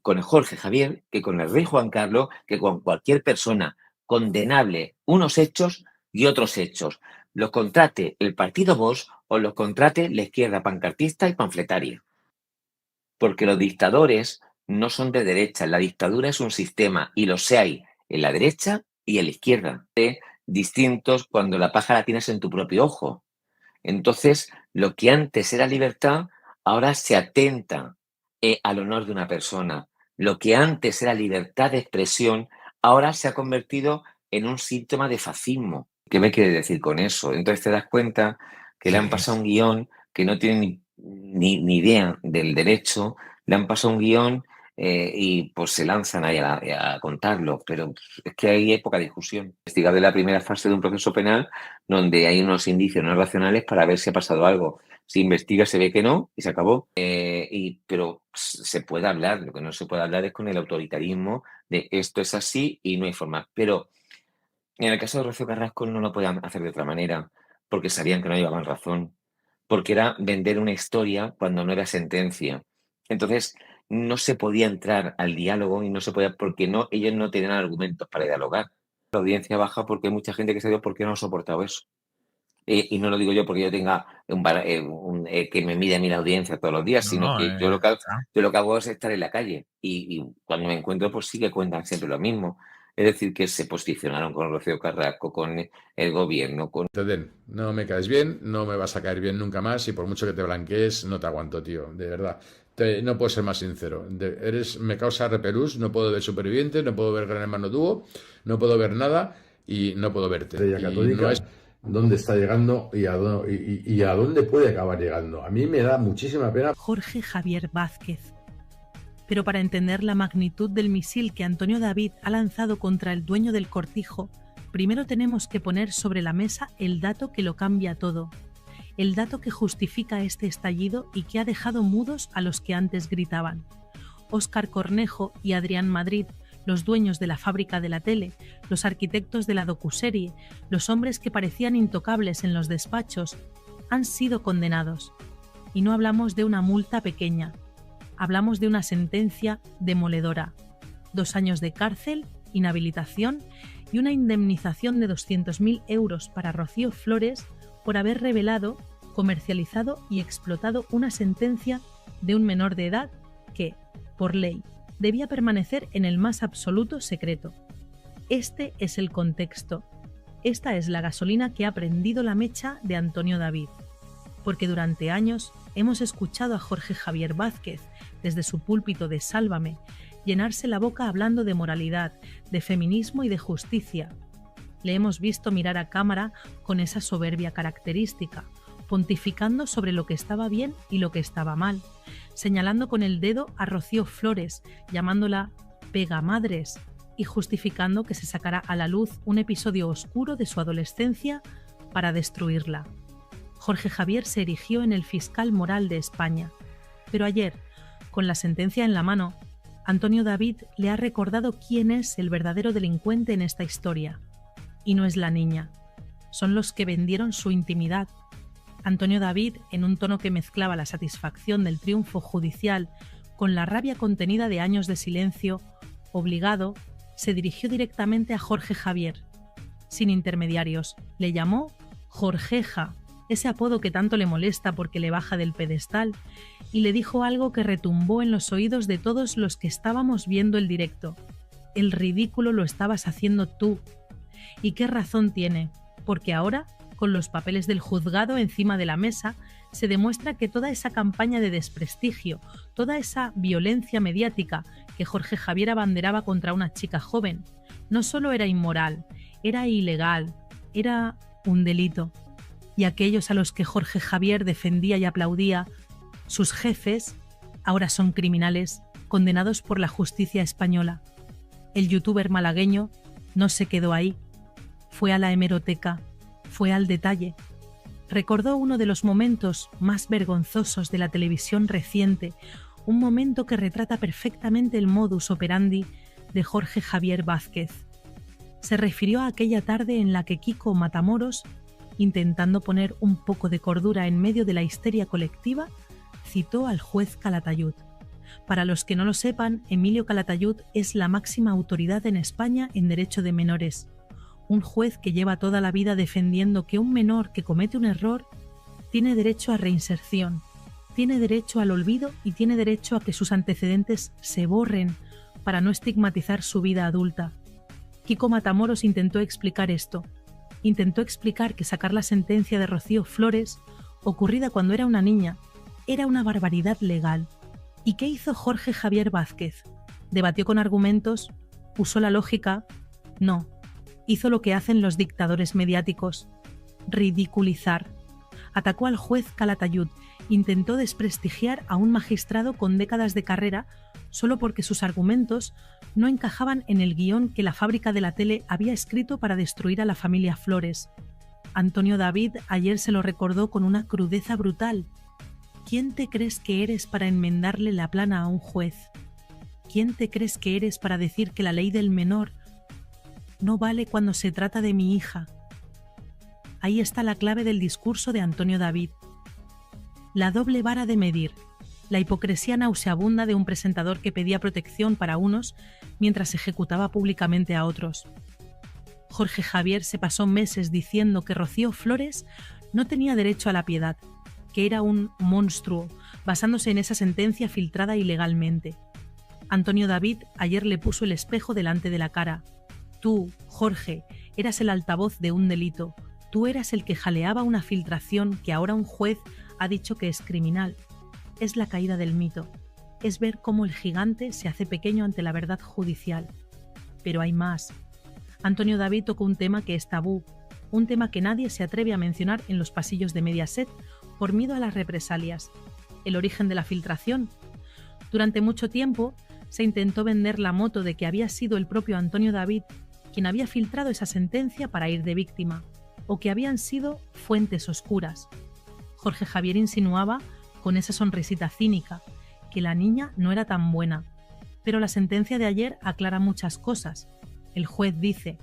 con el Jorge Javier, que con el rey Juan Carlos, que con cualquier persona condenable unos hechos y otros hechos. Los contrate el partido Vox o los contrate la izquierda pancartista y panfletaria. Porque los dictadores no son de derecha, la dictadura es un sistema y los hay en la derecha y en la izquierda. Distintos cuando la paja la tienes en tu propio ojo. Entonces, lo que antes era libertad, ahora se atenta al honor de una persona. Lo que antes era libertad de expresión, ahora se ha convertido en un síntoma de fascismo. ¿Qué me quiere decir con eso? Entonces te das cuenta que le han Sí. pasado un guión que no tiene ni idea del derecho, le han pasado un guión y pues se lanzan ahí a contarlo. Pero es que hay poca discusión. Investigar de la primera fase de un proceso penal donde hay unos indicios no racionales para ver si ha pasado algo. Si investiga se ve que no y se acabó. Pero se puede hablar, lo que no se puede hablar es con el autoritarismo de esto es así y no hay forma. Pero en el caso de Rocío Carrasco no lo podían hacer de otra manera, porque sabían que no llevaban razón, porque era vender una historia cuando no era sentencia. Entonces no se podía entrar al diálogo y no se podía, porque no, ellos no tenían argumentos para dialogar. La audiencia baja porque hay mucha gente que se dio porque no ha soportado eso. Y no lo digo yo porque yo tenga que me mide a mí la audiencia todos los días, No, sino no, que yo lo que hago es estar en la calle y cuando me encuentro pues sí que cuentan siempre lo mismo. Es decir, que se posicionaron con Rocío Carrasco, con el gobierno, con... Den, no me caes bien, no me vas a caer bien nunca más y por mucho que te blanquees, no te aguanto, tío, de verdad. No puedo ser más sincero. Me causa repelús, no puedo ver Supervivientes, no puedo ver Gran Hermano Dúo, no puedo ver nada y no puedo verte. Estrella Y no Católica, es... dónde está llegando y a dónde puede acabar llegando. A mí me da muchísima pena. Jorge Javier Vázquez. Pero para entender la magnitud del misil que Antonio David ha lanzado contra el dueño del cortijo, primero tenemos que poner sobre la mesa el dato que lo cambia todo. El dato que justifica este estallido y que ha dejado mudos a los que antes gritaban. Óscar Cornejo y Adrián Madrid, los dueños de la fábrica de la tele, los arquitectos de la docuserie, los hombres que parecían intocables en los despachos, han sido condenados. Y no hablamos de una multa pequeña. Hablamos de una sentencia demoledora. 2 años de cárcel, inhabilitación y una indemnización de 200.000 euros para Rocío Flores por haber revelado, comercializado y explotado una sentencia de un menor de edad que, por ley, debía permanecer en el más absoluto secreto. Este es el contexto. Esta es la gasolina que ha prendido la mecha de Antonio David. Porque durante años hemos escuchado a Jorge Javier Vázquez, desde su púlpito de Sálvame, llenarse la boca hablando de moralidad, de feminismo y de justicia. Le hemos visto mirar a cámara con esa soberbia característica, pontificando sobre lo que estaba bien y lo que estaba mal, señalando con el dedo a Rocío Flores, llamándola pegamadres y justificando que se sacará a la luz un episodio oscuro de su adolescencia para destruirla. Jorge Javier se erigió en el fiscal moral de España. Pero ayer, con la sentencia en la mano, Antonio David le ha recordado quién es el verdadero delincuente en esta historia. Y no es la niña. Son los que vendieron su intimidad. Antonio David, en un tono que mezclaba la satisfacción del triunfo judicial con la rabia contenida de años de silencio, obligado, se dirigió directamente a Jorge Javier. Sin intermediarios, le llamó Jorgeja, ese apodo que tanto le molesta porque le baja del pedestal, y le dijo algo que retumbó en los oídos de todos los que estábamos viendo el directo. El ridículo lo estabas haciendo tú. ¿Y qué razón tiene? Porque ahora, con los papeles del juzgado encima de la mesa, se demuestra que toda esa campaña de desprestigio, toda esa violencia mediática que Jorge Javier abanderaba contra una chica joven, no solo era inmoral, era ilegal, era un delito. Y aquellos a los que Jorge Javier defendía y aplaudía, sus jefes, ahora son criminales condenados por la justicia española. El youtuber malagueño no se quedó ahí, fue a la hemeroteca, fue al detalle. Recordó uno de los momentos más vergonzosos de la televisión reciente, un momento que retrata perfectamente el modus operandi de Jorge Javier Vázquez. Se refirió a aquella tarde en la que Kiko Matamoros, intentando poner un poco de cordura en medio de la histeria colectiva, citó al juez Calatayud. Para los que no lo sepan, Emilio Calatayud es la máxima autoridad en España en derecho de menores. Un juez que lleva toda la vida defendiendo que un menor que comete un error tiene derecho a reinserción, tiene derecho al olvido y tiene derecho a que sus antecedentes se borren para no estigmatizar su vida adulta. Kiko Matamoros intentó explicar esto. Intentó explicar que sacar la sentencia de Rocío Flores, ocurrida cuando era una niña, era una barbaridad legal. ¿Y qué hizo Jorge Javier Vázquez? ¿Debatió con argumentos? ¿Usó la lógica? No. Hizo lo que hacen los dictadores mediáticos: ridiculizar. Atacó al juez Calatayud, intentó desprestigiar a un magistrado con décadas de carrera solo porque sus argumentos no encajaban en el guión que la fábrica de la tele había escrito para destruir a la familia Flores. Antonio David ayer se lo recordó con una crudeza brutal. ¿Quién te crees que eres para enmendarle la plana a un juez? ¿Quién te crees que eres para decir que la ley del menor no vale cuando se trata de mi hija? Ahí está la clave del discurso de Antonio David. La doble vara de medir, la hipocresía nauseabunda de un presentador que pedía protección para unos mientras ejecutaba públicamente a otros. Jorge Javier se pasó meses diciendo que Rocío Flores no tenía derecho a la piedad, que era un monstruo, basándose en esa sentencia filtrada ilegalmente. Antonio David ayer le puso el espejo delante de la cara. Tú, Jorge, eras el altavoz de un delito. Tú eras el que jaleaba una filtración que ahora un juez ha dicho que es criminal. Es la caída del mito. Es ver cómo el gigante se hace pequeño ante la verdad judicial. Pero hay más. Antonio David tocó un tema que es tabú, un tema que nadie se atreve a mencionar en los pasillos de Mediaset por miedo a las represalias: el origen de la filtración. Durante mucho tiempo se intentó vender la moto de que había sido el propio Antonio David quien había filtrado esa sentencia para ir de víctima, o que habían sido fuentes oscuras. Jorge Javier insinuaba, con esa sonrisita cínica, que la niña no era tan buena. Pero la sentencia de ayer aclara muchas cosas. El juez dice,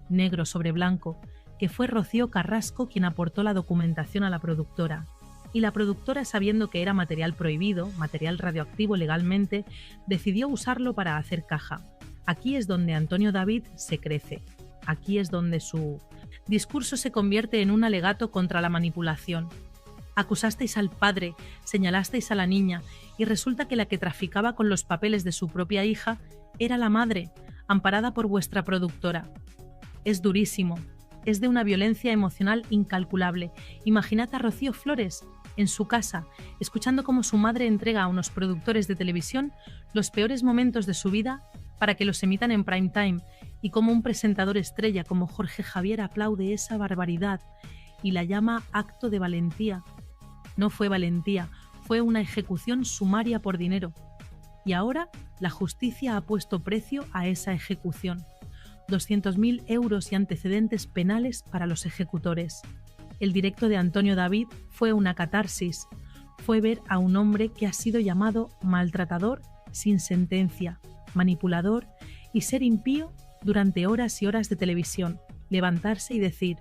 negro sobre blanco, que fue Rocío Carrasco quien aportó la documentación a la productora. Y la productora, sabiendo que era material prohibido, material radioactivo legalmente, decidió usarlo para hacer caja. Aquí es donde Antonio David se crece. Aquí es donde su discurso se convierte en un alegato contra la manipulación. Acusasteis al padre, señalasteis a la niña, y resulta que la que traficaba con los papeles de su propia hija era la madre, amparada por vuestra productora. Es durísimo, es de una violencia emocional incalculable. Imaginad a Rocío Flores en su casa, escuchando cómo su madre entrega a unos productores de televisión los peores momentos de su vida para que los emitan en prime time, y cómo un presentador estrella como Jorge Javier aplaude esa barbaridad y la llama acto de valentía. No fue valentía, fue una ejecución sumaria por dinero. Y ahora la justicia ha puesto precio a esa ejecución. 200.000 euros y antecedentes penales para los ejecutores. El directo de Antonio David fue una catarsis. Fue ver a un hombre que ha sido llamado maltratador sin sentencia, manipulador y ser impío durante horas y horas de televisión. Levantarse y decir,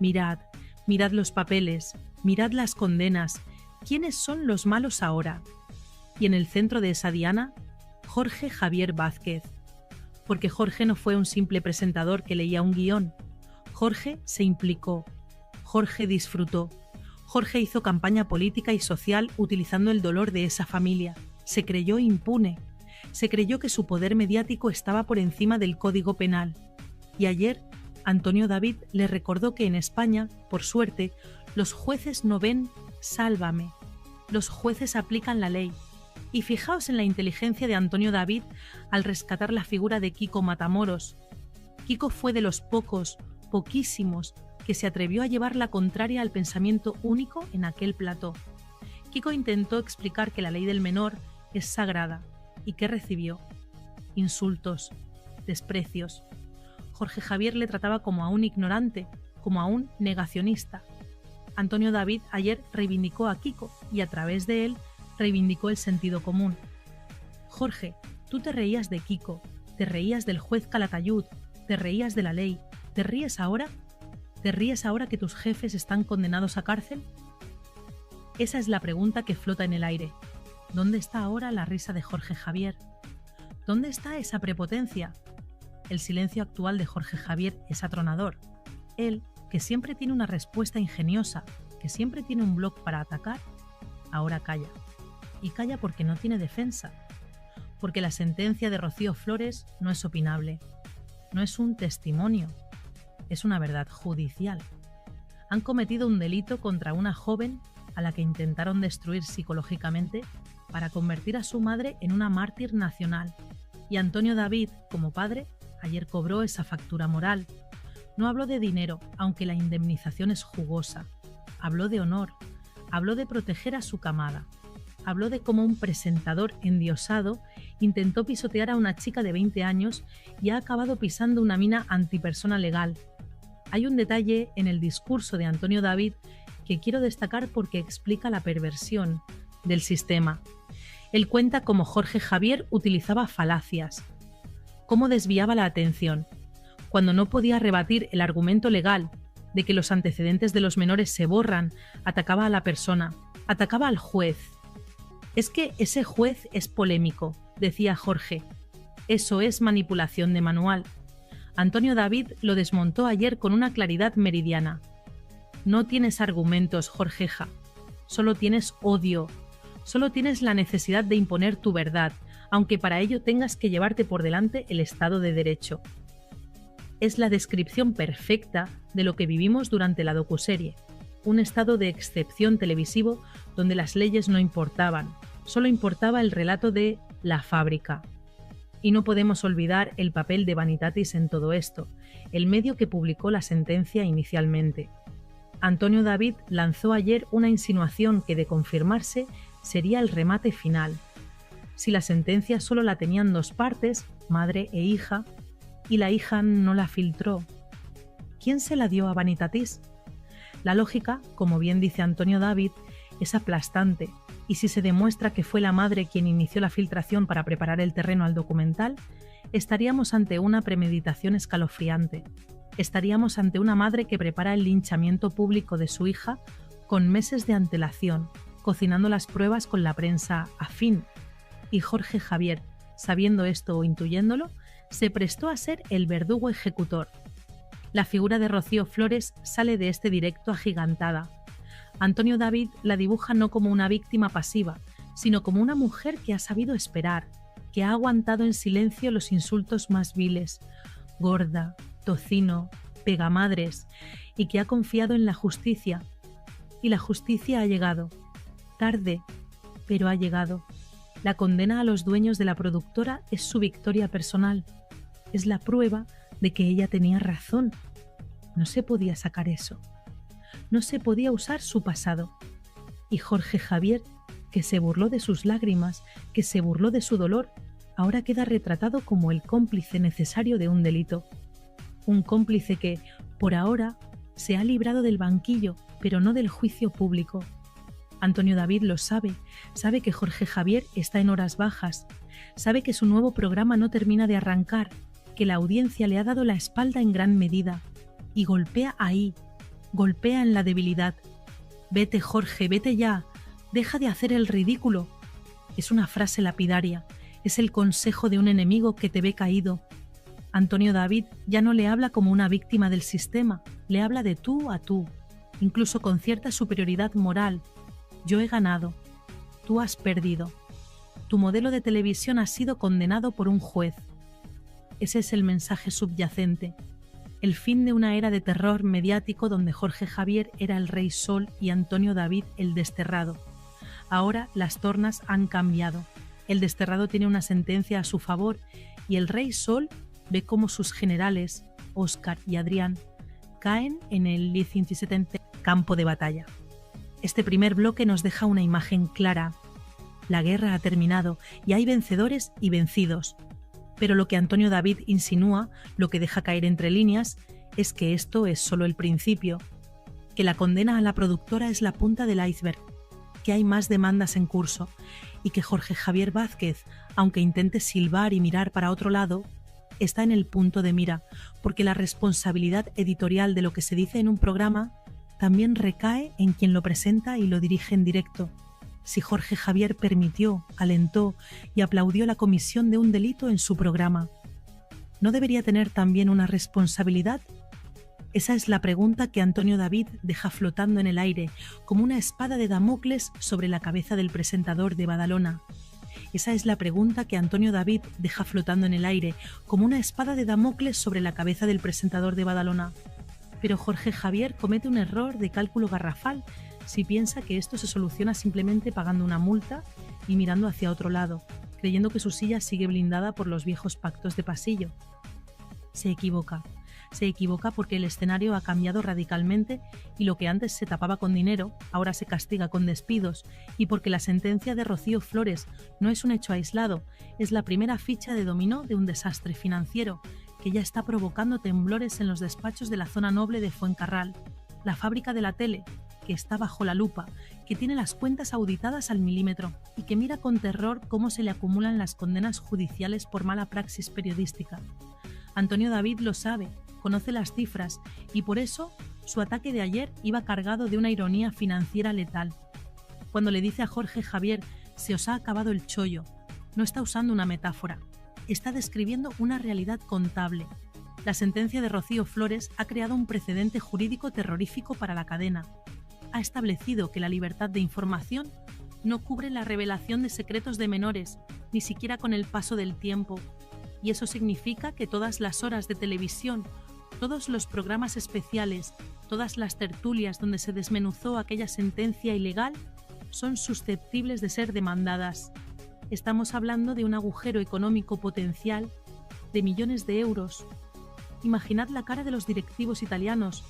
mirad, mirad los papeles, mirad las condenas, ¿quiénes son los malos ahora? Y en el centro de esa diana, Jorge Javier Vázquez. Porque Jorge no fue un simple presentador que leía un guión. Jorge se implicó. Jorge disfrutó. Jorge hizo campaña política y social utilizando el dolor de esa familia. Se creyó impune. Se creyó que su poder mediático estaba por encima del Código Penal. Y ayer, Antonio David le recordó que en España, por suerte, los jueces no ven Sálvame. Los jueces aplican la ley. Y fijaos en la inteligencia de Antonio David al rescatar la figura de Kiko Matamoros. Kiko fue de los poquísimos, que se atrevió a llevar la contraria al pensamiento único en aquel plató. Kiko intentó explicar que la ley del menor es sagrada. ¿Y qué recibió? Insultos, desprecios. Jorge Javier le trataba como a un ignorante, como a un negacionista. Antonio David ayer reivindicó a Kiko y a través de él reivindicó el sentido común. Jorge, tú te reías de Kiko, te reías del juez Calatayud, te reías de la ley, ¿te ríes ahora? ¿Te ríes ahora que tus jefes están condenados a cárcel? Esa es la pregunta que flota en el aire. ¿Dónde está ahora la risa de Jorge Javier? ¿Dónde está esa prepotencia? El silencio actual de Jorge Javier es atronador. Él, que siempre tiene una respuesta ingeniosa, que siempre tiene un bloc para atacar, ahora calla. Y calla porque no tiene defensa. Porque la sentencia de Rocío Flores no es opinable. No es un testimonio. Es una verdad judicial. Han cometido un delito contra una joven a la que intentaron destruir psicológicamente para convertir a su madre en una mártir nacional. Y Antonio David, como padre, ayer cobró esa factura moral. No habló de dinero, aunque la indemnización es jugosa. Habló de honor. Habló de proteger a su camada. Habló de cómo un presentador endiosado intentó pisotear a una chica de 20 años y ha acabado pisando una mina antipersona legal. Hay un detalle en el discurso de Antonio David que quiero destacar porque explica la perversión del sistema. Él cuenta cómo Jorge Javier utilizaba falacias, cómo desviaba la atención, cuando no podía rebatir el argumento legal de que los antecedentes de los menores se borran, atacaba a la persona, atacaba al juez. Es que ese juez es polémico, decía Jorge. Eso es manipulación de manual. Antonio David lo desmontó ayer con una claridad meridiana. No tienes argumentos, Jorgeja. Solo tienes odio. Solo tienes la necesidad de imponer tu verdad, aunque para ello tengas que llevarte por delante el Estado de Derecho. Es la descripción perfecta de lo que vivimos durante la docuserie. Un estado de excepción televisivo donde las leyes no importaban, solo importaba el relato de la fábrica. Y no podemos olvidar el papel de Vanitatis en todo esto, el medio que publicó la sentencia inicialmente. Antonio David lanzó ayer una insinuación que, de confirmarse, sería el remate final. Si la sentencia solo la tenían dos partes, madre e hija, y la hija no la filtró, ¿quién se la dio a Vanitatis? La lógica, como bien dice Antonio David, es aplastante, y si se demuestra que fue la madre quien inició la filtración para preparar el terreno al documental, estaríamos ante una premeditación escalofriante. Estaríamos ante una madre que prepara el linchamiento público de su hija con meses de antelación, cocinando las pruebas con la prensa afín. Y Jorge Javier, sabiendo esto o intuyéndolo, se prestó a ser el verdugo ejecutor. La figura de Rocío Flores sale de este directo agigantada. Antonio David la dibuja no como una víctima pasiva, sino como una mujer que ha sabido esperar, que ha aguantado en silencio los insultos más viles, gorda, tocino, pegamadres, y que ha confiado en la justicia. Y la justicia ha llegado. Tarde, pero ha llegado. La condena a los dueños de la productora es su victoria personal. Es la prueba de que ella tenía razón. No se podía sacar eso. No se podía usar su pasado. Y Jorge Javier, que se burló de sus lágrimas, que se burló de su dolor, ahora queda retratado como el cómplice necesario de un delito. Un cómplice que, por ahora, se ha librado del banquillo, pero no del juicio público. Antonio David lo sabe, sabe que Jorge Javier está en horas bajas, sabe que su nuevo programa no termina de arrancar, que la audiencia le ha dado la espalda en gran medida, y golpea ahí, golpea en la debilidad. Vete, Jorge, vete ya, deja de hacer el ridículo. Es una frase lapidaria, es el consejo de un enemigo que te ve caído. Antonio David ya no le habla como una víctima del sistema, le habla de tú a tú, incluso con cierta superioridad moral. Yo he ganado, tú has perdido. Tu modelo de televisión ha sido condenado por un juez. Ese es el mensaje subyacente. El fin de una era de terror mediático donde Jorge Javier era el rey sol y Antonio David el desterrado. Ahora las tornas han cambiado. El desterrado tiene una sentencia a su favor y el rey sol ve cómo sus generales, Óscar y Adrián, caen en el licenciatente campo de batalla. Este primer bloque nos deja una imagen clara. La guerra ha terminado y hay vencedores y vencidos. Pero lo que Antonio David insinúa, lo que deja caer entre líneas, es que esto es solo el principio, que la condena a la productora es la punta del iceberg, que hay más demandas en curso y que Jorge Javier Vázquez, aunque intente silbar y mirar para otro lado, está en el punto de mira, porque la responsabilidad editorial de lo que se dice en un programa también recae en quien lo presenta y lo dirige en directo. si Jorge Javier permitió, alentó y aplaudió la comisión de un delito en su programa, ¿no debería tener también una responsabilidad? Esa es la pregunta que Antonio David deja flotando en el aire, como una espada de Damocles sobre la cabeza del presentador de Badalona. Esa es la pregunta que Antonio David deja flotando en el aire, como una espada de Damocles sobre la cabeza del presentador de Badalona. Pero Jorge Javier comete un error de cálculo garrafal si piensa que esto se soluciona simplemente pagando una multa y mirando hacia otro lado, creyendo que su silla sigue blindada por los viejos pactos de pasillo. Se equivoca. Se equivoca porque el escenario ha cambiado radicalmente y lo que antes se tapaba con dinero, ahora se castiga con despidos, y porque la sentencia de Rocío Flores no es un hecho aislado, es la primera ficha de dominó de un desastre financiero que ya está provocando temblores en los despachos de la zona noble de Fuencarral, la fábrica de la tele, que está bajo la lupa, que tiene las cuentas auditadas al milímetro y que mira con terror cómo se le acumulan las condenas judiciales por mala praxis periodística. Antonio David lo sabe, conoce las cifras y por eso su ataque de ayer iba cargado de una ironía financiera letal. Cuando le dice a Jorge Javier, se os ha acabado el chollo, no está usando una metáfora, está describiendo una realidad contable. La sentencia de Rocío Flores ha creado un precedente jurídico terrorífico para la cadena. Ha establecido que la libertad de información no cubre la revelación de secretos de menores, ni siquiera con el paso del tiempo. Y eso significa que todas las horas de televisión, todos los programas especiales, todas las tertulias donde se desmenuzó aquella sentencia ilegal, son susceptibles de ser demandadas. Estamos hablando de un agujero económico potencial de millones de euros. Imaginad la cara de los directivos italianos,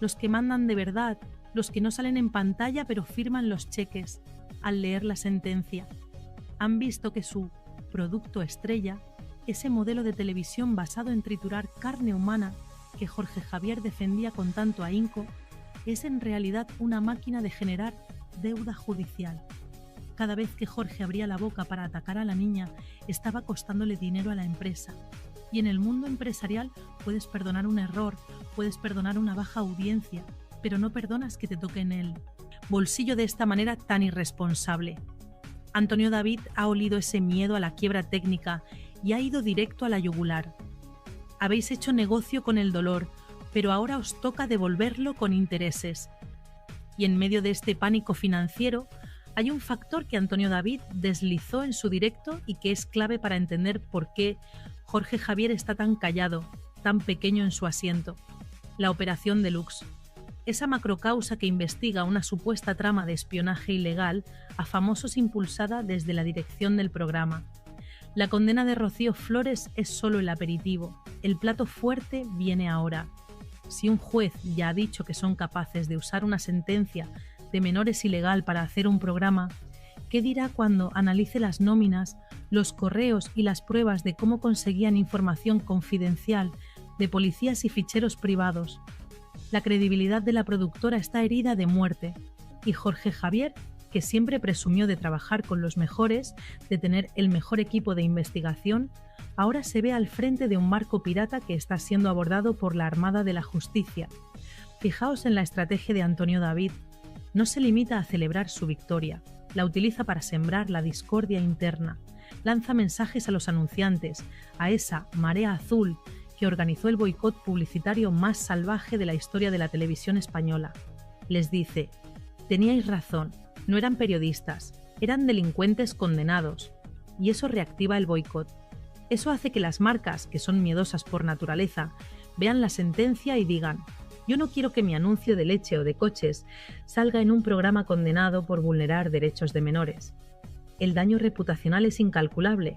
los que mandan de verdad, los que no salen en pantalla pero firman los cheques, al leer la sentencia. Han visto que su producto estrella, ese modelo de televisión basado en triturar carne humana que Jorge Javier defendía con tanto ahínco, es en realidad una máquina de generar deuda judicial. Cada vez que Jorge abría la boca para atacar a la niña, estaba costándole dinero a la empresa. Y en el mundo empresarial puedes perdonar un error, puedes perdonar una baja audiencia, pero no perdonas que te toque en el bolsillo de esta manera tan irresponsable. Antonio David ha olido ese miedo a la quiebra técnica y ha ido directo a la yugular. Habéis hecho negocio con el dolor, pero ahora os toca devolverlo con intereses. Y en medio de este pánico financiero, hay un factor que Antonio David deslizó en su directo y que es clave para entender por qué Jorge Javier está tan callado, tan pequeño en su asiento. La operación Deluxe. Esa macrocausa que investiga una supuesta trama de espionaje ilegal a famosos impulsada desde la dirección del programa. La condena de Rocío Flores es solo el aperitivo, el plato fuerte viene ahora. Si un juez ya ha dicho que son capaces de usar una sentencia de menores ilegal para hacer un programa, ¿qué dirá cuando analice las nóminas, los correos y las pruebas de cómo conseguían información confidencial de policías y ficheros privados? La credibilidad de la productora está herida de muerte y Jorge Javier, que siempre presumió de trabajar con los mejores, de tener el mejor equipo de investigación, ahora se ve al frente de un barco pirata que está siendo abordado por la Armada de la Justicia. Fijaos en la estrategia de Antonio David. No se limita a celebrar su victoria, la utiliza para sembrar la discordia interna. Lanza mensajes a los anunciantes, a esa marea azul que organizó el boicot publicitario más salvaje de la historia de la televisión española. Les dice: teníais razón, no eran periodistas, eran delincuentes condenados. Y eso reactiva el boicot. Eso hace que las marcas, que son miedosas por naturaleza, vean la sentencia y digan: yo no quiero que mi anuncio de leche o de coches salga en un programa condenado por vulnerar derechos de menores. El daño reputacional es incalculable.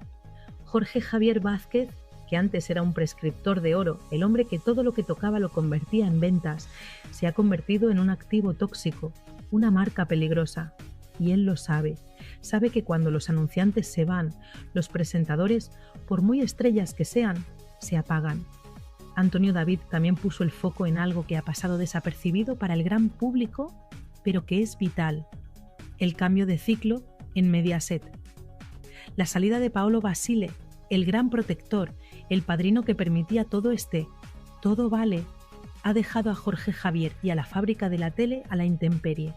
Jorge Javier Vázquez, que antes era un prescriptor de oro, el hombre que todo lo que tocaba lo convertía en ventas, se ha convertido en un activo tóxico, una marca peligrosa. Y él lo sabe. Sabe que cuando los anunciantes se van, los presentadores, por muy estrellas que sean, se apagan. Antonio David también puso el foco en algo que ha pasado desapercibido para el gran público, pero que es vital: el cambio de ciclo en Mediaset. La salida de Paolo Basile, el gran protector, el padrino que permitía todo vale, ha dejado a Jorge Javier y a la fábrica de la tele a la intemperie.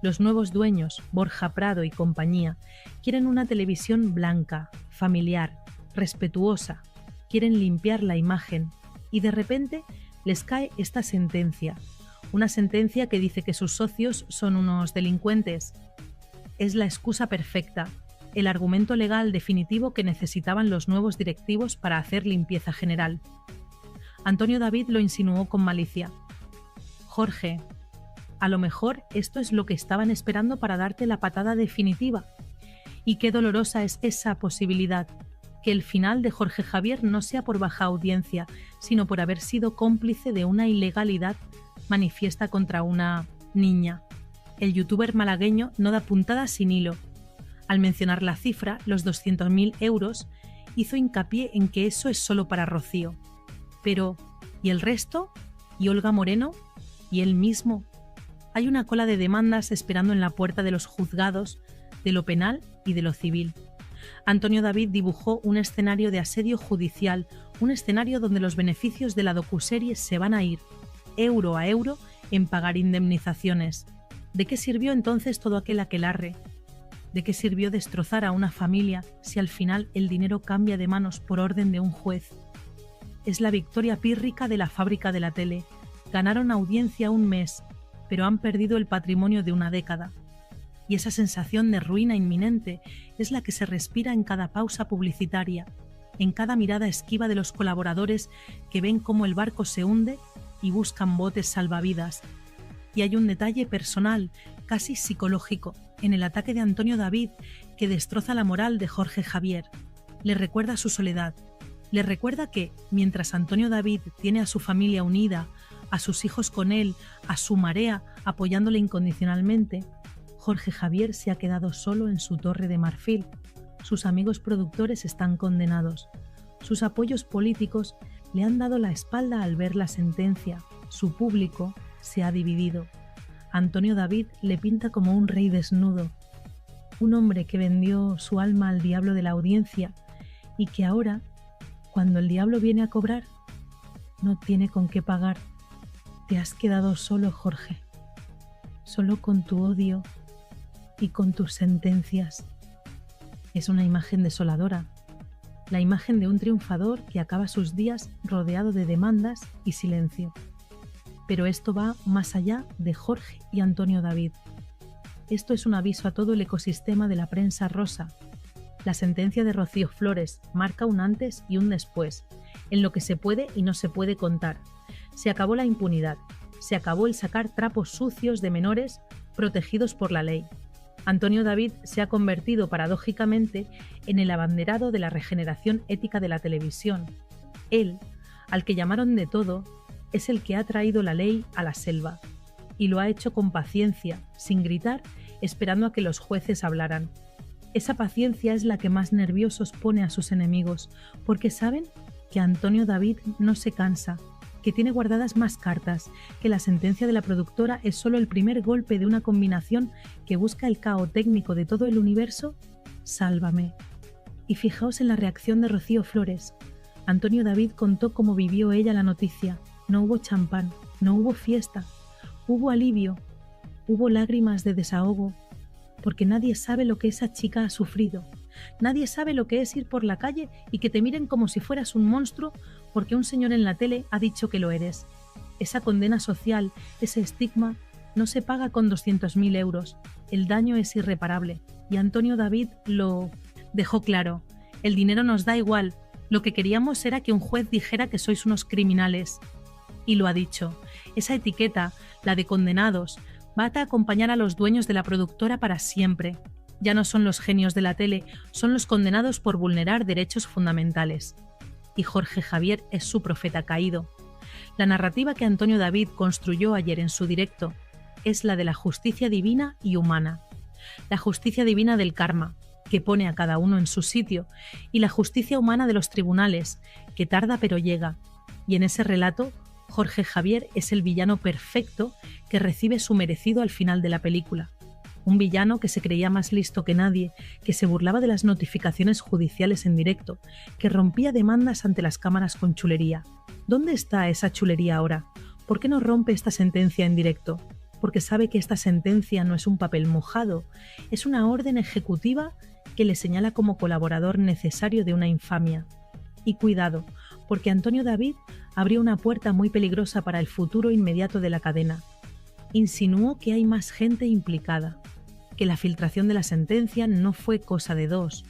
Los nuevos dueños, Borja Prado y compañía, quieren una televisión blanca, familiar, respetuosa, quieren limpiar la imagen y de repente les cae esta sentencia. Una sentencia que dice que sus socios son unos delincuentes. Es la excusa perfecta, el argumento legal definitivo que necesitaban los nuevos directivos para hacer limpieza general. Antonio David lo insinuó con malicia. Jorge, a lo mejor esto es lo que estaban esperando para darte la patada definitiva. Y qué dolorosa es esa posibilidad, que el final de Jorge Javier no sea por baja audiencia, sino por haber sido cómplice de una ilegalidad manifiesta contra una niña. El youtuber malagueño no da puntada sin hilo. Al mencionar la cifra, los 200.000 euros, hizo hincapié en que eso es solo para Rocío. Pero, ¿y el resto? ¿Y Olga Moreno? ¿Y él mismo? Hay una cola de demandas esperando en la puerta de los juzgados, de lo penal y de lo civil. Antonio David dibujó un escenario de asedio judicial, un escenario donde los beneficios de la docuserie se van a ir, euro a euro, en pagar indemnizaciones. ¿De qué sirvió entonces todo aquel aquelarre? ¿De qué sirvió destrozar a una familia si al final el dinero cambia de manos por orden de un juez? Es la victoria pírrica de la fábrica de la tele. Ganaron audiencia un mes, pero han perdido el patrimonio de una década. Y esa sensación de ruina inminente es la que se respira en cada pausa publicitaria, en cada mirada esquiva de los colaboradores que ven cómo el barco se hunde y buscan botes salvavidas. Y hay un detalle personal, casi psicológico, en el ataque de Antonio David que destroza la moral de Jorge Javier. Le recuerda su soledad. Le recuerda que, mientras Antonio David tiene a su familia unida, a sus hijos con él, a su marea apoyándole incondicionalmente, Jorge Javier se ha quedado solo en su torre de marfil. Sus amigos productores están condenados. Sus apoyos políticos le han dado la espalda al ver la sentencia. Su público se ha dividido. Antonio David le pinta como un rey desnudo, un hombre que vendió su alma al diablo de la audiencia y que ahora, cuando el diablo viene a cobrar, no tiene con qué pagar. Te has quedado solo, Jorge, solo con tu odio y con tus sentencias. Es una imagen desoladora, la imagen de un triunfador que acaba sus días rodeado de demandas y silencio. Pero esto va más allá de Jorge y Antonio David. Esto es un aviso a todo el ecosistema de la prensa rosa. La sentencia de Rocío Flores marca un antes y un después, en lo que se puede y no se puede contar. Se acabó la impunidad, se acabó el sacar trapos sucios de menores protegidos por la ley. Antonio David se ha convertido paradójicamente en el abanderado de la regeneración ética de la televisión. Él, al que llamaron de todo, es el que ha traído la ley a la selva, y lo ha hecho con paciencia, sin gritar, esperando a que los jueces hablaran. Esa paciencia es la que más nerviosos pone a sus enemigos, porque saben que Antonio David no se cansa, que tiene guardadas más cartas, que la sentencia de la productora es solo el primer golpe de una combinación que busca el caos técnico de todo el universo. Sálvame. Y fijaos en la reacción de Rocío Flores. Antonio David contó cómo vivió ella la noticia. No hubo champán, no hubo fiesta, hubo alivio, hubo lágrimas de desahogo, porque nadie sabe lo que esa chica ha sufrido. Nadie sabe lo que es ir por la calle y que te miren como si fueras un monstruo porque un señor en la tele ha dicho que lo eres. Esa condena social, ese estigma, no se paga con 200.000 euros. El daño es irreparable. Y Antonio David lo dejó claro. El dinero nos da igual. Lo que queríamos era que un juez dijera que sois unos criminales. Y lo ha dicho. Esa etiqueta, la de condenados, va a acompañar a los dueños de la productora para siempre. Ya no son los genios de la tele, son los condenados por vulnerar derechos fundamentales. Y Jorge Javier es su profeta caído. La narrativa que Antonio David construyó ayer en su directo es la de la justicia divina y humana. La justicia divina del karma, que pone a cada uno en su sitio, y la justicia humana de los tribunales, que tarda pero llega. Y en ese relato, Jorge Javier es el villano perfecto que recibe su merecido al final de la película. Un villano que se creía más listo que nadie, que se burlaba de las notificaciones judiciales en directo, que rompía demandas ante las cámaras con chulería. ¿Dónde está esa chulería ahora? ¿Por qué no rompe esta sentencia en directo? Porque sabe que esta sentencia no es un papel mojado, es una orden ejecutiva que le señala como colaborador necesario de una infamia. Y cuidado, porque Antonio David abrió una puerta muy peligrosa para el futuro inmediato de la cadena. Insinuó que hay más gente implicada, que la filtración de la sentencia no fue cosa de dos,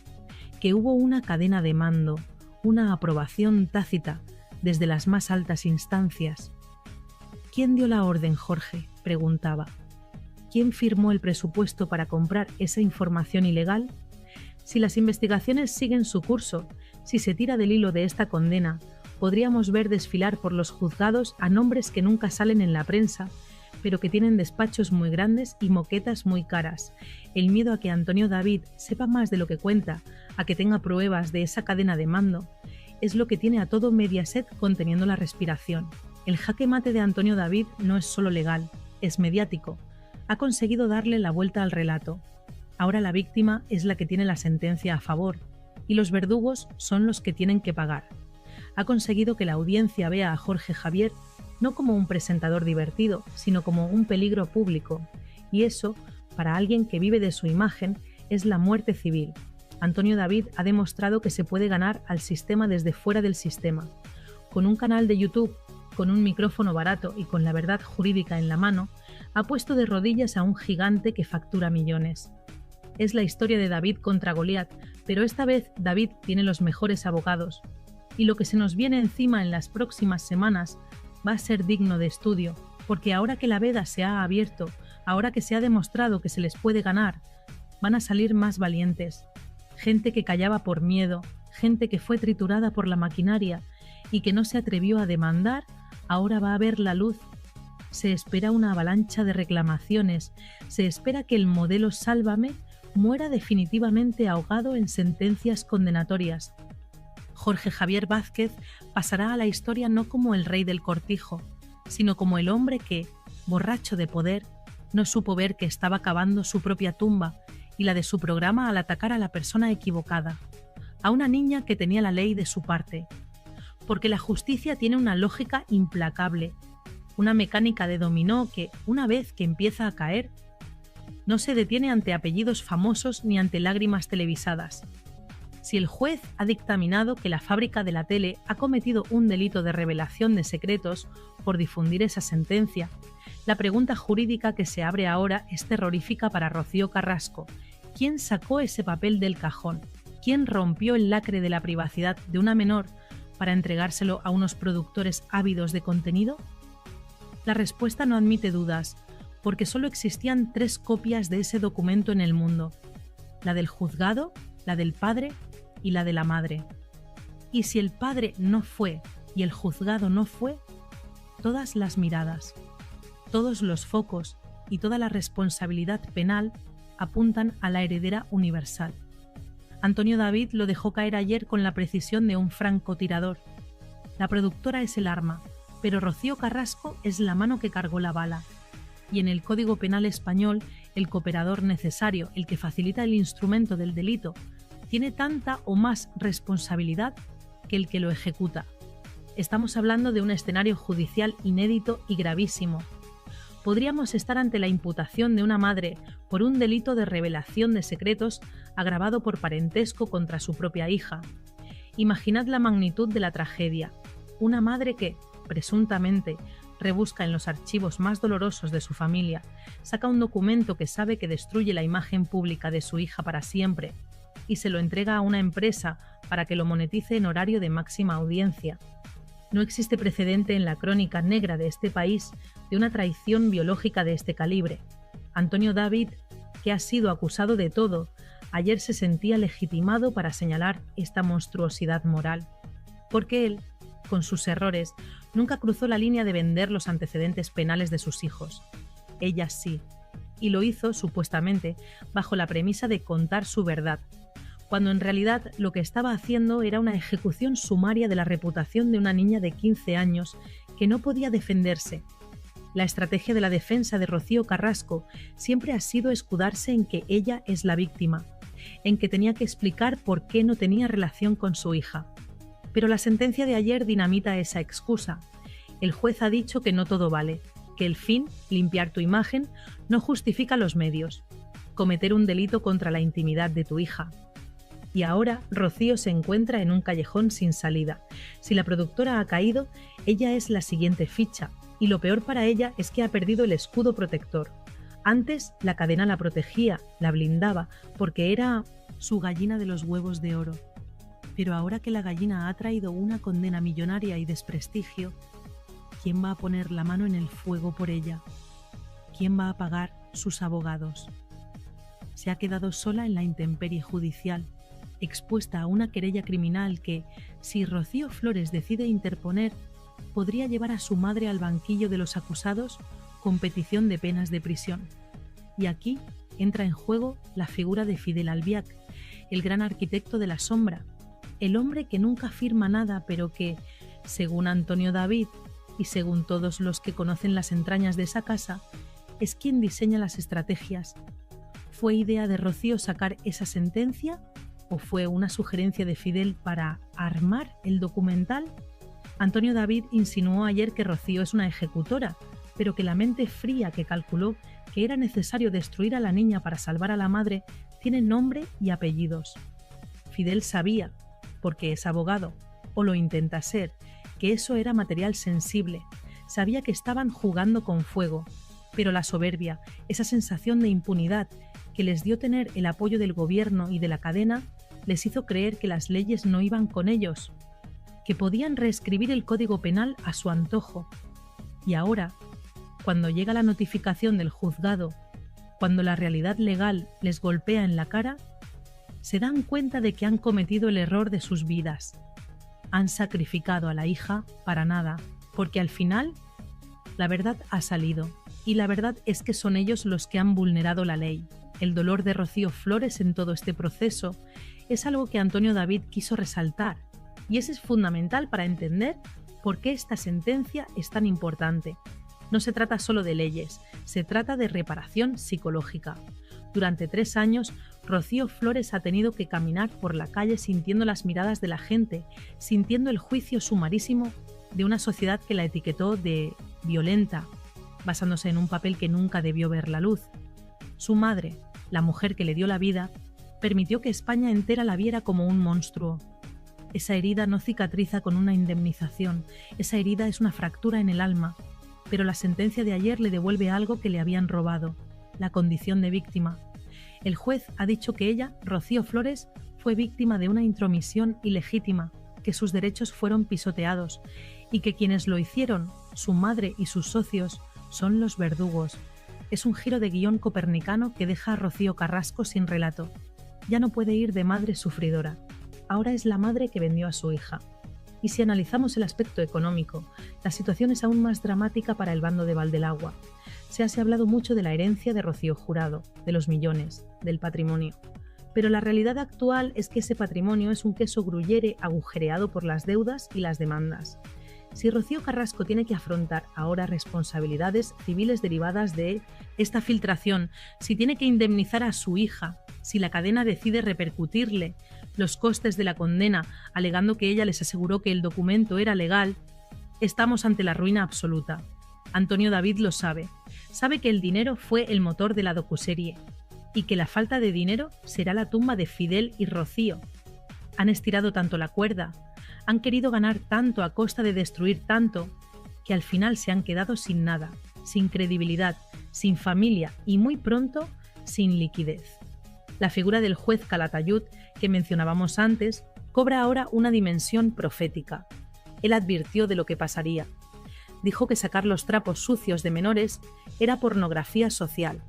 que hubo una cadena de mando, una aprobación tácita desde las más altas instancias. ¿Quién dio la orden, Jorge?, preguntaba. ¿Quién firmó el presupuesto para comprar esa información ilegal? Si las investigaciones siguen su curso, si se tira del hilo de esta condena, podríamos ver desfilar por los juzgados a nombres que nunca salen en la prensa, pero que tienen despachos muy grandes y moquetas muy caras. El miedo a que Antonio David sepa más de lo que cuenta, a que tenga pruebas de esa cadena de mando, es lo que tiene a todo Mediaset conteniendo la respiración. El jaque mate de Antonio David no es solo legal, es mediático. Ha conseguido darle la vuelta al relato. Ahora la víctima es la que tiene la sentencia a favor, y los verdugos son los que tienen que pagar. Ha conseguido que la audiencia vea a Jorge Javier no como un presentador divertido, sino como un peligro público. Y eso, para alguien que vive de su imagen, es la muerte civil. Antonio David ha demostrado que se puede ganar al sistema desde fuera del sistema. Con un canal de YouTube, con un micrófono barato y con la verdad jurídica en la mano, ha puesto de rodillas a un gigante que factura millones. Es la historia de David contra Goliat, pero esta vez David tiene los mejores abogados. Y lo que se nos viene encima en las próximas semanas va a ser digno de estudio, porque ahora que la veda se ha abierto, ahora que se ha demostrado que se les puede ganar, van a salir más valientes. Gente que callaba por miedo, gente que fue triturada por la maquinaria y que no se atrevió a demandar, ahora va a ver la luz. Se espera una avalancha de reclamaciones, se espera que el modelo Sálvame muera definitivamente ahogado en sentencias condenatorias. Jorge Javier Vázquez pasará a la historia no como el rey del cortijo, sino como el hombre que, borracho de poder, no supo ver que estaba cavando su propia tumba y la de su programa al atacar a la persona equivocada, a una niña que tenía la ley de su parte. Porque la justicia tiene una lógica implacable, una mecánica de dominó que, una vez que empieza a caer, no se detiene ante apellidos famosos ni ante lágrimas televisadas. Si el juez ha dictaminado que la fábrica de la tele ha cometido un delito de revelación de secretos por difundir esa sentencia, la pregunta jurídica que se abre ahora es terrorífica para Rocío Carrasco. ¿Quién sacó ese papel del cajón? ¿Quién rompió el lacre de la privacidad de una menor para entregárselo a unos productores ávidos de contenido? La respuesta no admite dudas, porque solo existían 3 copias de ese documento en el mundo: la del juzgado, la del padre y la de la madre. Y si el padre no fue y el juzgado no fue, todas las miradas, todos los focos y toda la responsabilidad penal apuntan a la heredera universal. Antonio David lo dejó caer ayer con la precisión de un francotirador. La productora es el arma, pero Rocío Carrasco es la mano que cargó la bala. Y en el Código Penal español, el cooperador necesario, el que facilita el instrumento del delito, tiene tanta o más responsabilidad que el que lo ejecuta. Estamos hablando de un escenario judicial inédito y gravísimo. Podríamos estar ante la imputación de una madre por un delito de revelación de secretos agravado por parentesco contra su propia hija. Imaginad la magnitud de la tragedia. Una madre que, presuntamente, rebusca en los archivos más dolorosos de su familia, saca un documento que sabe que destruye la imagen pública de su hija para siempre y se lo entrega a una empresa para que lo monetice en horario de máxima audiencia. No existe precedente en la crónica negra de este país de una traición biológica de este calibre. Antonio David, que ha sido acusado de todo, ayer se sentía legitimado para señalar esta monstruosidad moral. Porque él, con sus errores, nunca cruzó la línea de vender los antecedentes penales de sus hijos. Ella sí, y lo hizo, supuestamente, bajo la premisa de contar su verdad, cuando en realidad lo que estaba haciendo era una ejecución sumaria de la reputación de una niña de 15 años que no podía defenderse. La estrategia de la defensa de Rocío Carrasco siempre ha sido escudarse en que ella es la víctima, en que tenía que explicar por qué no tenía relación con su hija. Pero la sentencia de ayer dinamita esa excusa, El juez ha dicho que no todo vale, que el fin, limpiar tu imagen, no justifica los medios. Cometer un delito contra la intimidad de tu hija. Y ahora Rocío se encuentra en un callejón sin salida. Si la productora ha caído, ella es la siguiente ficha, y lo peor para ella es que ha perdido el escudo protector. Antes la cadena la protegía, la blindaba, porque era su gallina de los huevos de oro. Pero ahora que la gallina ha traído una condena millonaria y desprestigio, ¿quién va a poner la mano en el fuego por ella? ¿Quién va a pagar sus abogados? Se ha quedado sola en la intemperie judicial, expuesta a una querella criminal que, si Rocío Flores decide interponer, podría llevar a su madre al banquillo de los acusados con petición de penas de prisión. Y aquí entra en juego la figura de Fidel Albiac, el gran arquitecto de la sombra, el hombre que nunca firma nada, pero que, según Antonio David y según todos los que conocen las entrañas de esa casa, es quien diseña las estrategias. ¿Fue idea de Rocío sacar esa sentencia o fue una sugerencia de Fidel para armar el documental? Antonio David insinuó ayer que Rocío es una ejecutora, pero que la mente fría que calculó que era necesario destruir a la niña para salvar a la madre tiene nombre y apellidos. Fidel sabía, porque es abogado, o lo intenta ser, que eso era material sensible. Sabía que estaban jugando con fuego, pero la soberbia, esa sensación de impunidad que les dio tener el apoyo del gobierno y de la cadena, les hizo creer que las leyes no iban con ellos, que podían reescribir el Código Penal a su antojo. Y ahora, cuando llega la notificación del juzgado, cuando la realidad legal les golpea en la cara, se dan cuenta de que han cometido el error de sus vidas. Han sacrificado a la hija para nada, porque al final la verdad ha salido, y la verdad es que son ellos los que han vulnerado la ley. El dolor de Rocío Flores en todo este proceso es algo que Antonio David quiso resaltar, y eso es fundamental para entender por qué esta sentencia es tan importante. No se trata solo de leyes, se trata de reparación psicológica. Durante 3 años, Rocío Flores ha tenido que caminar por la calle sintiendo las miradas de la gente, sintiendo el juicio sumarísimo de una sociedad que la etiquetó de violenta, basándose en un papel que nunca debió ver la luz. Su madre, la mujer que le dio la vida, permitió que España entera la viera como un monstruo. Esa herida no cicatriza con una indemnización, esa herida es una fractura en el alma, pero la sentencia de ayer le devuelve algo que le habían robado, la condición de víctima. El juez ha dicho que ella, Rocío Flores, fue víctima de una intromisión ilegítima, que sus derechos fueron pisoteados y que quienes lo hicieron, su madre y sus socios, son los verdugos. Es un giro de guión copernicano que deja a Rocío Carrasco sin relato. Ya no puede ir de madre sufridora. Ahora es la madre que vendió a su hija. Y si analizamos el aspecto económico, la situación es aún más dramática para el bando de Valdelagua. Se ha hablado mucho de la herencia de Rocío Jurado, de los millones, del patrimonio. Pero la realidad actual es que ese patrimonio es un queso gruyere agujereado por las deudas y las demandas. Si Rocío Carrasco tiene que afrontar ahora responsabilidades civiles derivadas de esta filtración, si tiene que indemnizar a su hija, si la cadena decide repercutirle los costes de la condena, alegando que ella les aseguró que el documento era legal, estamos ante la ruina absoluta. Antonio David lo sabe. Sabe que el dinero fue el motor de la docuserie y que la falta de dinero será la tumba de Fidel y Rocío. Han estirado tanto la cuerda, han querido ganar tanto a costa de destruir tanto, que al final se han quedado sin nada, sin credibilidad, sin familia y muy pronto sin liquidez. La figura del juez Calatayud, que mencionábamos antes, cobra ahora una dimensión profética. Él advirtió de lo que pasaría. Dijo que sacar los trapos sucios de menores era pornografía social.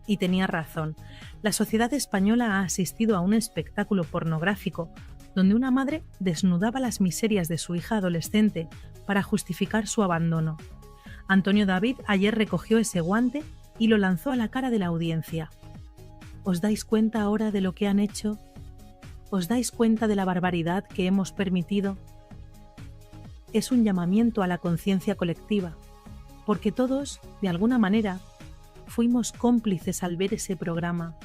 Y tenía razón. La sociedad española ha asistido a un espectáculo pornográfico donde una madre desnudaba las miserias de su hija adolescente para justificar su abandono. Antonio David ayer recogió ese guante y lo lanzó a la cara de la audiencia. ¿Os dais cuenta ahora de lo que han hecho? ¿Os dais cuenta de la barbaridad que hemos permitido? Es un llamamiento a la conciencia colectiva, porque todos, de alguna manera, fuimos cómplices al ver ese programa,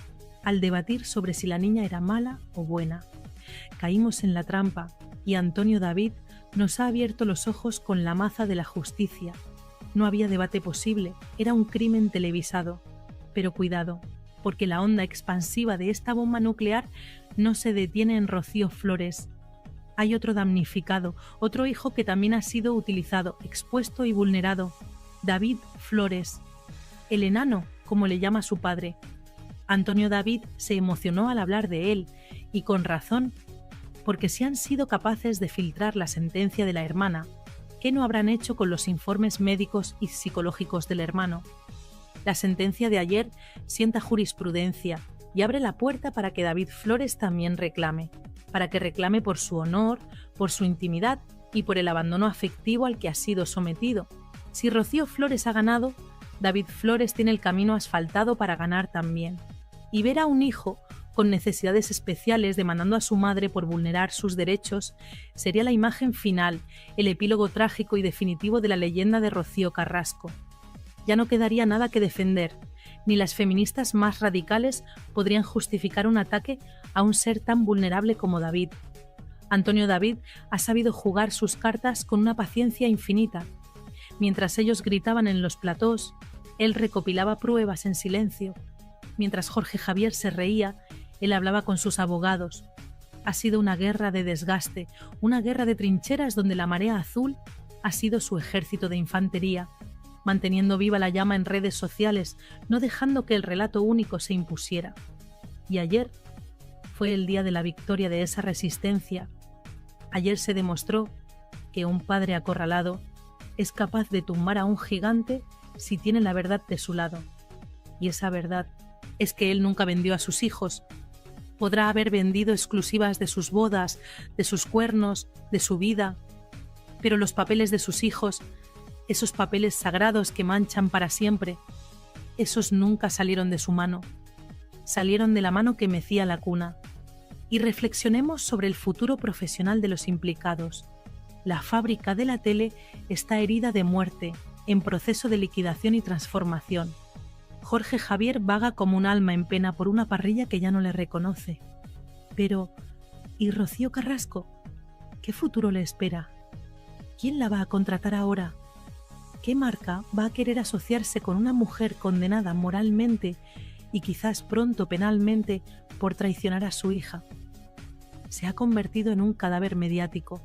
al debatir sobre si la niña era mala o buena. Caímos en la trampa y Antonio David nos ha abierto los ojos con la maza de la justicia. No había debate posible, era un crimen televisado. Pero cuidado, porque la onda expansiva de esta bomba nuclear no se detiene en Rocío Flores. Hay otro damnificado, otro hijo que también ha sido utilizado, expuesto y vulnerado. David Flores, el enano, como le llama su padre. Antonio David se emocionó al hablar de él, y con razón, porque si han sido capaces de filtrar la sentencia de la hermana, ¿qué no habrán hecho con los informes médicos y psicológicos del hermano? La sentencia de ayer sienta jurisprudencia y abre la puerta para que David Flores también reclame, para que reclame por su honor, por su intimidad y por el abandono afectivo al que ha sido sometido. Si Rocío Flores ha ganado, David Flores tiene el camino asfaltado para ganar también. Y ver a un hijo con necesidades especiales demandando a su madre por vulnerar sus derechos sería la imagen final, el epílogo trágico y definitivo de la leyenda de Rocío Carrasco. Ya no quedaría nada que defender, ni las feministas más radicales podrían justificar un ataque a un ser tan vulnerable como David. Antonio David ha sabido jugar sus cartas con una paciencia infinita. Mientras ellos gritaban en los platós, él recopilaba pruebas en silencio. Mientras Jorge Javier se reía, él hablaba con sus abogados. Ha sido una guerra de desgaste, una guerra de trincheras donde la marea azul ha sido su ejército de infantería, manteniendo viva la llama en redes sociales, no dejando que el relato único se impusiera. Y ayer fue el día de la victoria de esa resistencia. Ayer se demostró que un padre acorralado es capaz de tumbar a un gigante si tiene la verdad de su lado. Y esa verdad es que él nunca vendió a sus hijos. Podrá haber vendido exclusivas de sus bodas, de sus cuernos, de su vida, pero los papeles de sus hijos, esos papeles sagrados que manchan para siempre, esos nunca salieron de su mano. Salieron de la mano que mecía la cuna. Y reflexionemos sobre el futuro profesional de los implicados. La fábrica de la tele está herida de muerte, en proceso de liquidación y transformación. Jorge Javier vaga como un alma en pena por una parrilla que ya no le reconoce. Pero, ¿y Rocío Carrasco? ¿Qué futuro le espera? ¿Quién la va a contratar ahora? ¿Qué marca va a querer asociarse con una mujer condenada moralmente y quizás pronto penalmente por traicionar a su hija? Se ha convertido en un cadáver mediático.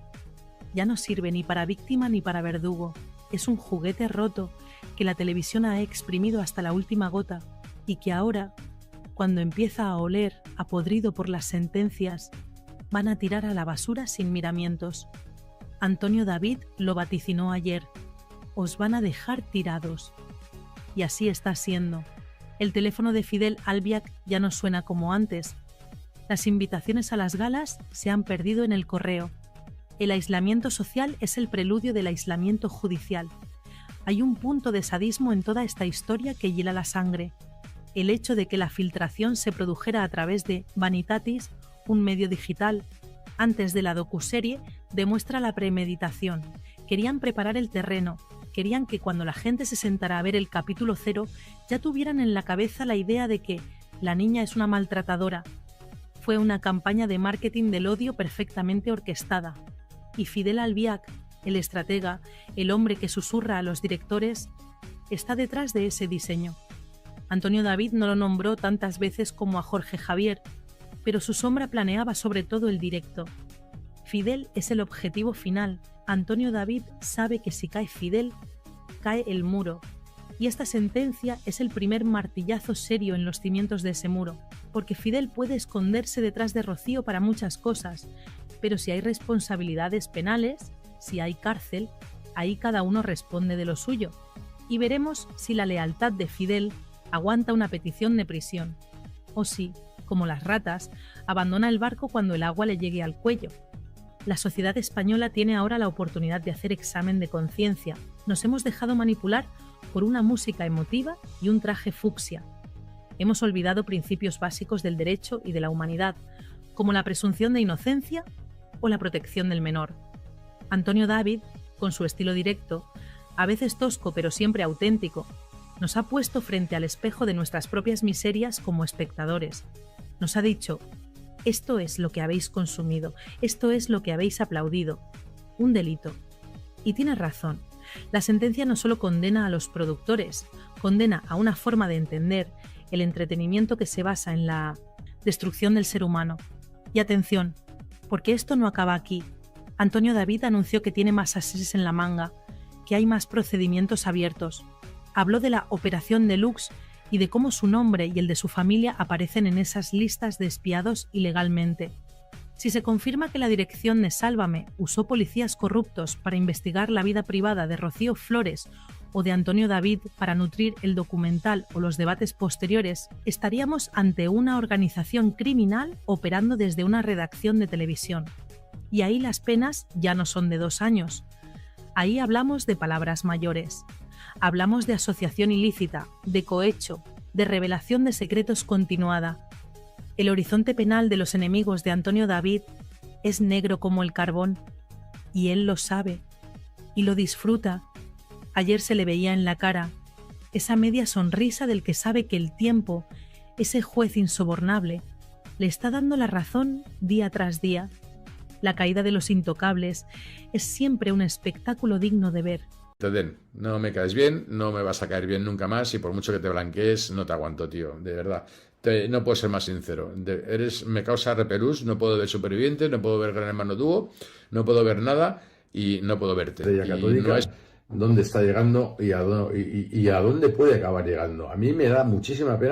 Ya no sirve ni para víctima ni para verdugo. Es un juguete roto que la televisión ha exprimido hasta la última gota y que ahora, cuando empieza a oler a podrido por las sentencias, van a tirar a la basura sin miramientos. Antonio David lo vaticinó ayer. Os van a dejar tirados. Y así está siendo. El teléfono de Fidel Albiac ya no suena como antes. Las invitaciones a las galas se han perdido en el correo. El aislamiento social es el preludio del aislamiento judicial. Hay un punto de sadismo en toda esta historia que hiela la sangre. El hecho de que la filtración se produjera a través de Vanitatis, un medio digital, antes de la docuserie, demuestra la premeditación. Querían preparar el terreno, querían que cuando la gente se sentara a ver el capítulo 0 ya tuvieran en la cabeza la idea de que la niña es una maltratadora. Fue una campaña de marketing del odio perfectamente orquestada. Y Fidel Albiac, el estratega, el hombre que susurra a los directores, está detrás de ese diseño. Antonio David no lo nombró tantas veces como a Jorge Javier, pero su sombra planeaba sobre todo el directo. Fidel es el objetivo final. Antonio David sabe que si cae Fidel, cae el muro. Y esta sentencia es el primer martillazo serio en los cimientos de ese muro, porque Fidel puede esconderse detrás de Rocío para muchas cosas, pero si hay responsabilidades penales, si hay cárcel, ahí cada uno responde de lo suyo. Y veremos si la lealtad de Fidel aguanta una petición de prisión, o si, como las ratas, abandona el barco cuando el agua le llegue al cuello. La sociedad española tiene ahora la oportunidad de hacer examen de conciencia. Nos hemos dejado manipular por una música emotiva y un traje fucsia. Hemos olvidado principios básicos del derecho y de la humanidad, como la presunción de inocencia o la protección del menor. Antonio David, con su estilo directo, a veces tosco pero siempre auténtico, nos ha puesto frente al espejo de nuestras propias miserias como espectadores. Nos ha dicho: esto es lo que habéis consumido, esto es lo que habéis aplaudido. un delito. Y tiene razón. La sentencia no solo condena a los productores, condena a una forma de entender el entretenimiento que se basa en la destrucción del ser humano. Y atención, porque esto no acaba aquí. Antonio David anunció que tiene más ases en la manga, que hay más procedimientos abiertos. Habló de la Operación Deluxe y de cómo su nombre y el de su familia aparecen en esas listas de espiados ilegalmente. Si se confirma que la dirección de Sálvame usó policías corruptos para investigar la vida privada de Rocío Flores o de Antonio David para nutrir el documental o los debates posteriores, estaríamos ante una organización criminal operando desde una redacción de televisión. Y ahí las penas ya no son de 2 años. Ahí hablamos de palabras mayores. Hablamos de asociación ilícita, de cohecho, de revelación de secretos continuada. El horizonte penal de los enemigos de Antonio David es negro como el carbón, y él lo sabe, y lo disfruta. Ayer se le veía en la cara esa media sonrisa del que sabe que el tiempo, ese juez insobornable, le está dando la razón día tras día. La caída de los intocables es siempre un espectáculo digno de ver. No me caes bien, no me vas a caer bien nunca más y por mucho que te blanquees, no te aguanto, tío, de verdad. No puedo ser más sincero. Me causa repelús, no puedo ver Supervivientes, no puedo ver Gran Hermano Dúo, no puedo ver nada y no puedo verte. Católica, ¿dónde está llegando y a dónde puede acabar llegando? A mí me da muchísima pena.